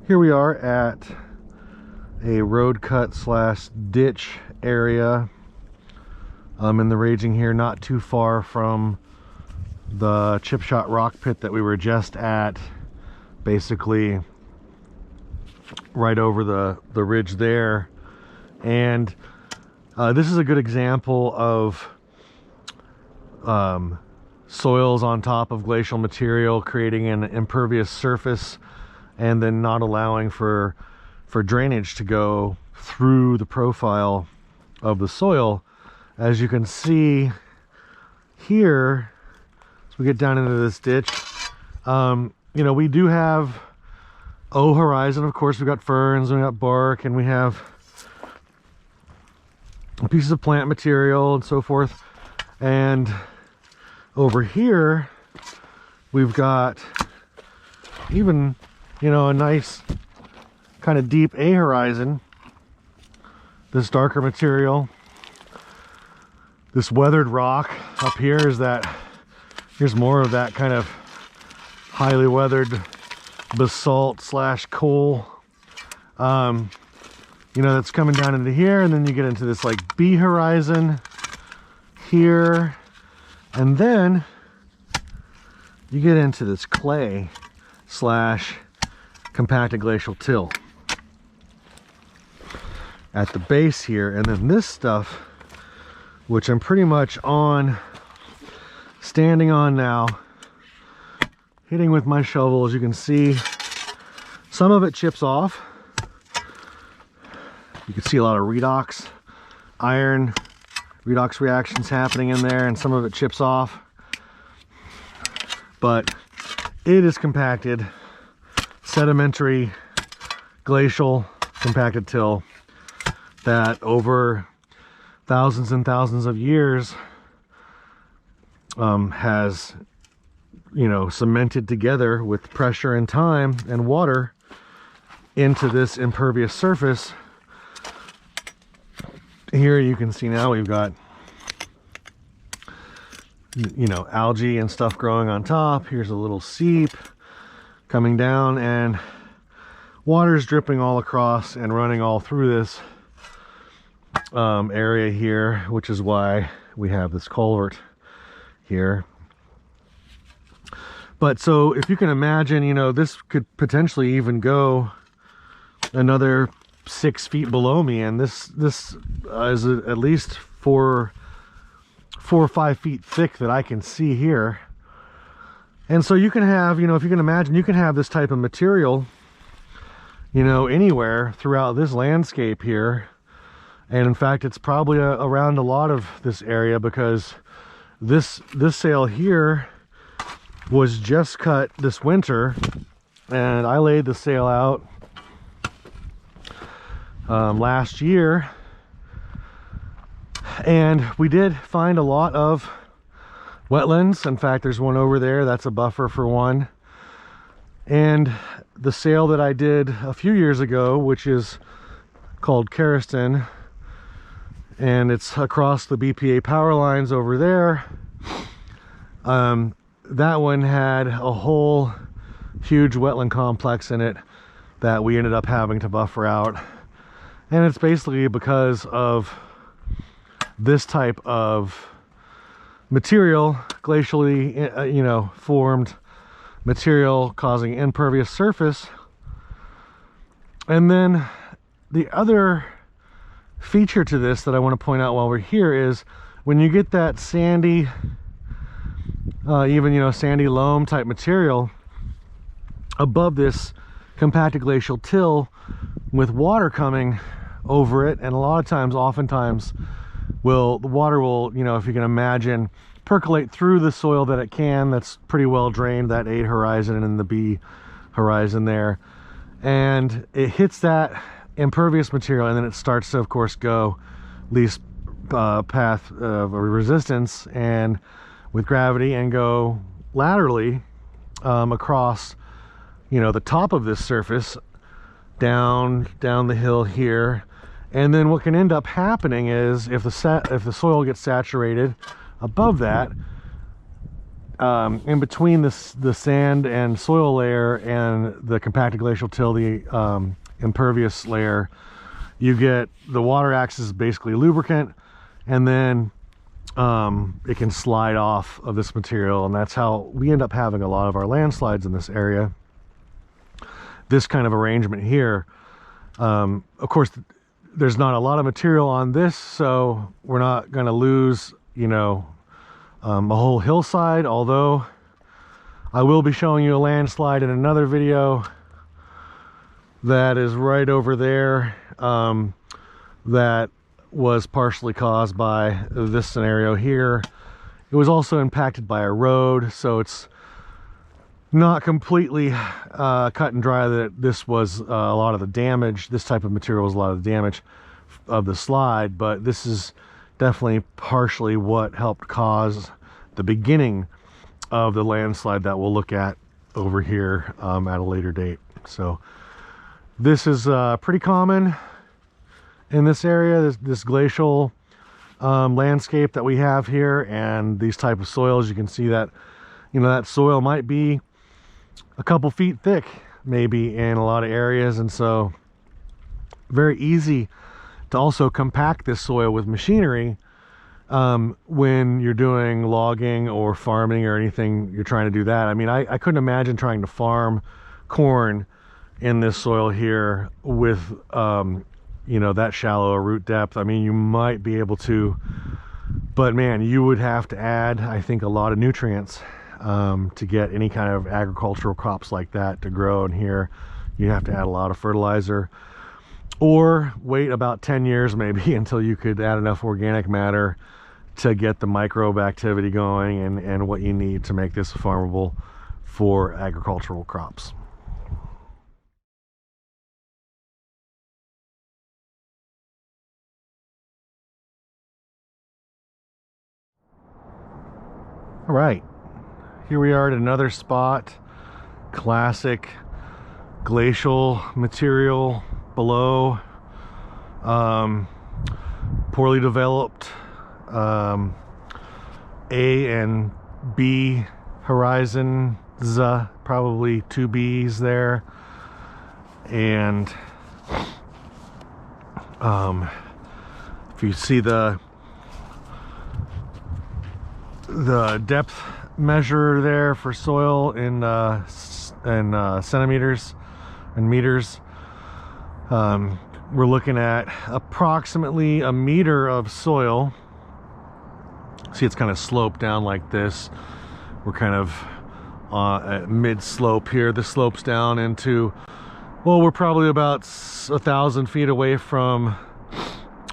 Here we are at a road cut slash ditch area in the raging here, not too far from the chip shot rock pit that we were just at, basically right over the ridge there. And this is a good example of soils on top of glacial material creating an impervious surface and then not allowing for drainage to go through the profile of the soil. As you can see here, as we get down into this ditch, you know, we do have horizon. Of course, we've got ferns, we got bark, and we have pieces of plant material and so forth. And over here we've got even, you know, a nice kind of deep horizon, this darker material, this weathered rock. Up here is that, here's more of that kind of highly weathered basalt slash coal, you know, that's coming down into here. And then you get into this like B horizon here, and then you get into this clay slash compacted glacial till at the base here. And then this stuff, which I'm pretty much standing on now, hitting with my shovel. As you can see, some of it chips off. You can see a lot of redox, iron redox reactions happening in there, and some of it chips off. But it is compacted, sedimentary, glacial compacted till that over thousands and thousands of years has, you know, cemented together with pressure and time and water into this impervious surface. Here you can see now we've got, you know, algae and stuff growing on top. Here's a little seep coming down, and water's dripping all across and running all through this area here, which is why we have this culvert here. But so if you can imagine, you know, this could potentially even go another 6 feet below me, and this is at least four or 5 feet thick that I can see here. And so you can have, you know, if you can imagine, you can have this type of material, you know, anywhere throughout this landscape here. And in fact, it's probably around a lot of this area, because this sail here was just cut this winter, and I laid the sail out last year, and we did find a lot of wetlands. In fact, there's one over there that's a buffer for one. And the sail that I did a few years ago, which is called Cariston, and it's across the BPA power lines over there, that one had a whole huge wetland complex in it that we ended up having to buffer out. And it's basically because of this type of material, glacially, you know, formed material causing impervious surface. And then the other feature to this that I want to point out while we're here is when you get that sandy, even, you know, sandy loam type material above this compacted glacial till with water coming over it, and a lot of times, oftentimes, the water will, you know, if you can imagine, percolate through the soil that it can, that's pretty well drained, that A horizon and the B horizon there, and it hits that impervious material, and then it starts to, of course, go least path of resistance and with gravity, and go laterally across, you know, the top of this surface down the hill here. And then what can end up happening is if the soil gets saturated above that, in between the sand and soil layer and the compacted glacial till, the impervious layer, you get the water acts as basically lubricant, and then it can slide off of this material, and that's how we end up having a lot of our landslides in this area. This kind of arrangement here. Of course, there's not a lot of material on this, so we're not going to lose, you know, a whole hillside, although I will be showing you a landslide in another video that is right over there, that was partially caused by this scenario here. It was also impacted by a road, so it's not completely cut and dry that this was a lot of the damage. This type of material was a lot of the damage of the slide, but this is definitely partially what helped cause the beginning of the landslide that we'll look at over here at a later date. So this is pretty common in this area, this glacial landscape that we have here, and these type of soils. You can see that, you know, that soil might be a couple feet thick maybe in a lot of areas, and so very easy to also compact this soil with machinery when you're doing logging or farming or anything you're trying to do that. I mean, I couldn't imagine trying to farm corn in this soil here with you know, that shallow a root depth. I mean, you might be able to, but man, you would have to add, I think, a lot of nutrients to get any kind of agricultural crops like that to grow in here. You have to add a lot of fertilizer, or wait about 10 years maybe until you could add enough organic matter to get the microbe activity going and what you need to make this farmable for agricultural crops. All right, here we are at another spot. Classic glacial material below, poorly developed A and B horizons, probably two B's there, and if you see the depth measure there for soil in centimeters and meters, we're looking at approximately a meter of soil. See, it's kind of sloped down like this. We're kind of at mid slope here. This slopes down into, well, we're probably about 1,000 feet away from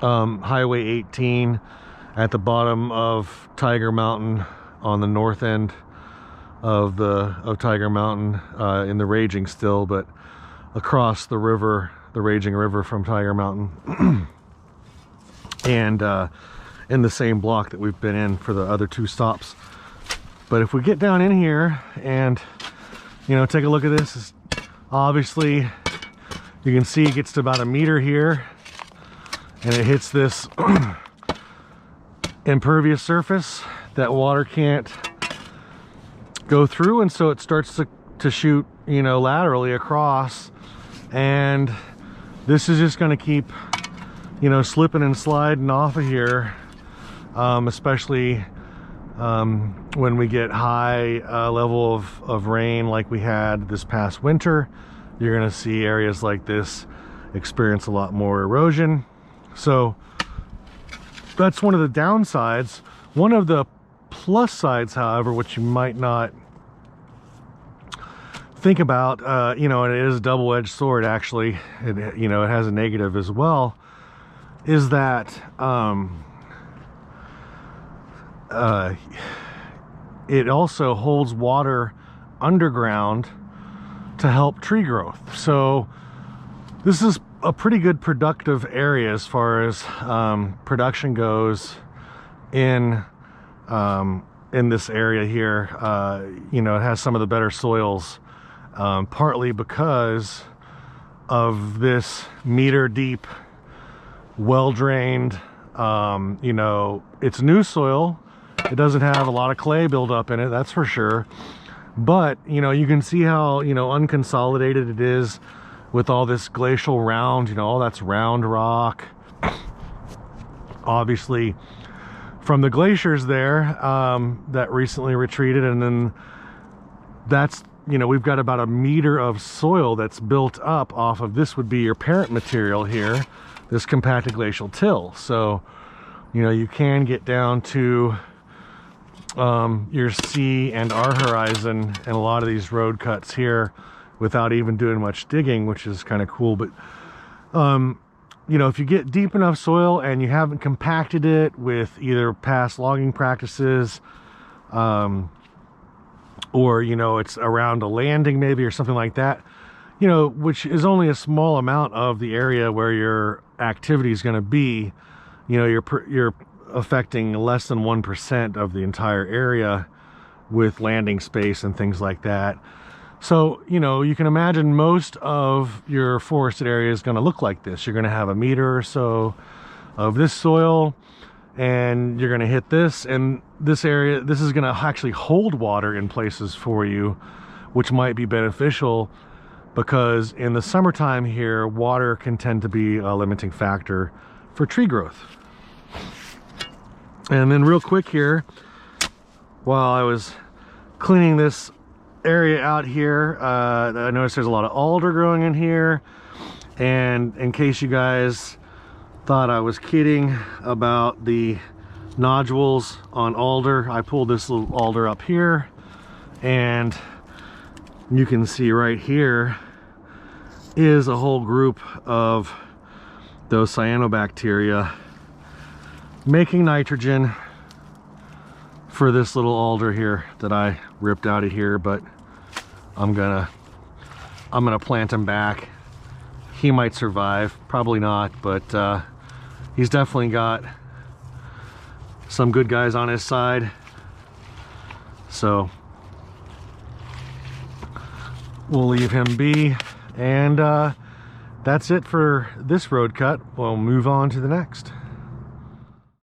Highway 18 at the bottom of Tiger Mountain, on the north end of Tiger Mountain, in the Raging still, but across the river, the Raging River from Tiger Mountain, and in the same block that we've been in for the other two stops. But if we get down in here and, you know, take a look at this, obviously you can see it gets to about a meter here, and it hits this impervious surface that water can't go through, and so it starts to shoot, you know, laterally across, and this is just going to keep, you know, slipping and sliding off of here, especially when we get high level of rain like we had this past winter. You're going to see areas like this experience a lot more erosion. So that's one of the downsides. One of the plus sides, however, which you might not think about, you know, and it is a double-edged sword actually, you know, it has a negative as well, is that it also holds water underground to help tree growth. So this is a pretty good productive area as far as production goes in this area here. You know, it has some of the better soils, partly because of this meter deep, well drained, you know, it's new soil It doesn't have a lot of clay buildup in it, that's for sure. But, you know, you can see how, you know, unconsolidated it is with all this glacial round, you know, all that's round rock. Obviously, from the glaciers there that recently retreated, and then that's, you know, we've got about a meter of soil that's built up off of this would be your parent material here, this compacted glacial till. So, you know, you can get down to your sea and our horizon and a lot of these road cuts here without even doing much digging, which is kind of cool. But you know, if you get deep enough soil and you haven't compacted it with either past logging practices, or, you know, it's around a landing maybe or something like that, you know, which is only a small amount of the area where your activity is going to be, you know, you're affecting less than 1% of the entire area with landing space and things like that. So, you know, you can imagine most of your forested area is going to look like this. You're going to have a meter or so of this soil, and you're going to hit this, and this area, this is going to actually hold water in places for you, which might be beneficial, because in the summertime here, water can tend to be a limiting factor for tree growth. And then real quick here, while I was cleaning this area out here, I noticed there's a lot of alder growing in here. And in case you guys thought I was kidding about the nodules on alder, I pulled this little alder up here, and you can see right here is a whole group of those cyanobacteria making nitrogen for this little alder here that I ripped out of here. But I'm gonna plant him back. He might survive, probably not, but he's definitely got some good guys on his side. So we'll leave him be, and that's it for this road cut. We'll move on to the next.